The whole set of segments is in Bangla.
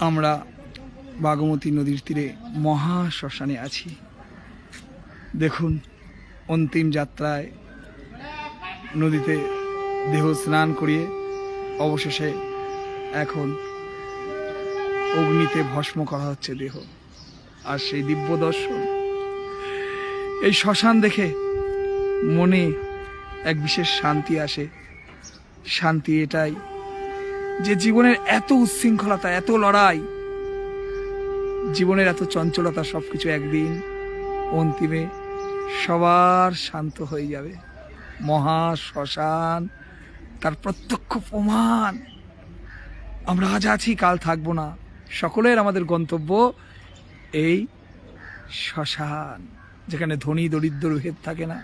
আমরা বাগমতী নদীর তীরে মহা শ্মশানে আছি। দেখুন, অন্তিম যাত্রায় নদীতে দেহ স্নান করিয়ে অবশেষে এখন অগ্নিতে ভস্ম করা হচ্ছে দেহ। আর সেই দিব্য দর্শন, এই শ্মশান দেখে মনে এক বিশেষ শান্তি আসে। শান্তি এটাই যে জীবনের এত উচ্ছৃঙ্খলতা, এত লড়াই, জীবনের এত চঞ্চলতা, সবকিছু একদিন অন্তিমে সবার শান্ত হয়ে যাবে। মহা শ্মশান তার প্রত্যক্ষ প্রমাণ। আমরা আজ আছি, কাল থাকবো না। সকলের আমাদের গন্তব্য এই শ্মশান, যেখানে ধনী দরিদ্র ভেদ থাকে না,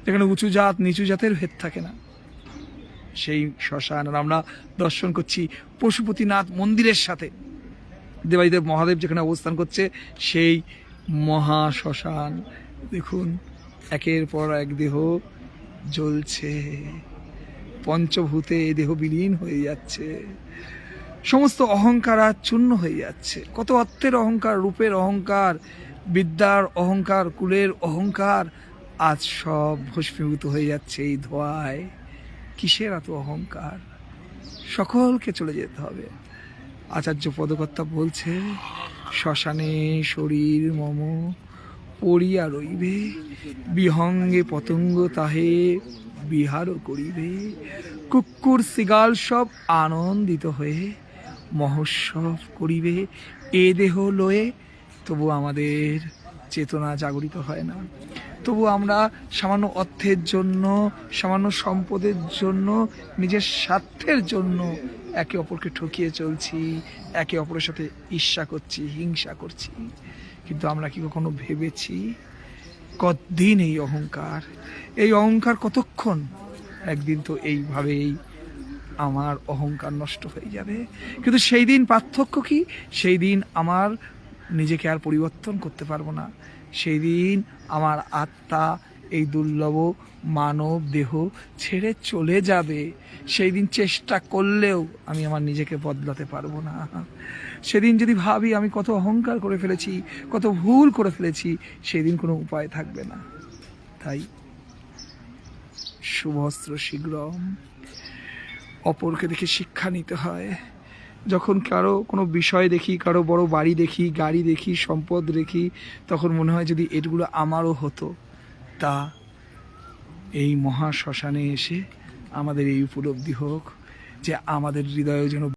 যেখানে উঁচু জাত নিচু জাতের ভেদ থাকে না, সেই শ্মশান। আর আমরা দর্শন করছি পশুপতিনাথ মন্দিরের সাথে দেবাদিদেব মহাদেব যেখানে অবস্থান করছে সেই মহা শ্মশান। দেখুন, একের পর এক দেহ জ্বলছে, পঞ্চভূতে এই দেহ বিলীন হয়ে যাচ্ছে, সমস্ত অহংকার আর চূর্ণ হয়ে যাচ্ছে। কত অর্থের অহংকার, রূপের অহংকার, বিদ্যার অহংকার, কুলের অহংকার, আজ সব ভস্মীভূত হয়ে যাচ্ছে এই ধোঁয়ায়। কিসের এত অহংকার? সকলকে চলে যেতে হবে। আচার্য পদকর্তা বলছে, শ্মশানে শরীর মম পড়িয়া রইবে, বিহঙ্গে পতঙ্গ তাহে বিহার করিবে, কুকুর সিগাল সব আনন্দিত হয়ে মহোৎসব করিবে। এ দেহ লয়ে তবু আমাদের চেতনা জাগরিত হয় না। তবু আমরা সামান্য অর্থের জন্য, সামান্য সম্পদের জন্য, নিজের স্বার্থের জন্য একে অপরকে ঠকিয়ে চলছি, একে অপরের সাথে ঈর্ষা করছি, হিংসা করছি। কিন্তু আমরা কি কখনো ভেবেছি কতদিন এই অহংকার, এই অহংকার কতক্ষণ? একদিন তো এইভাবেই আমার অহংকার নষ্ট হয়ে যাবে। কিন্তু সেই দিন পার্থক্য কি? সেই দিন আমার নিজেকে আর পরিবর্তন করতে পারবো না। সেই দিন আমার আত্মা এই দুর্লভ মানব দেহ ছেড়ে চলে যাবে। সেই দিন চেষ্টা করলেও আমি আমার নিজেকে বদলাতে পারবো না। সেদিন যদি ভাবি আমি কত অহংকার করে ফেলেছি, কত ভুল করে ফেলেছি, সেই দিন কোনো উপায় থাকবে না। তাই শুভস্ত্র শীঘ্রম। অপরকে দেখে শিক্ষা নিতে হয়। যখন কারো কোনো বিষয় দেখি, কারো বড় বাড়ি দেখি, গাড়ি দেখি, সম্পদ দেখি, তখন মনে হয় যদি এগুলো আমারও হতো। তা এই মহা শ্মশানে এসে আমাদের এই উপলব্ধি হোক যে আমাদের হৃদয়ে যেন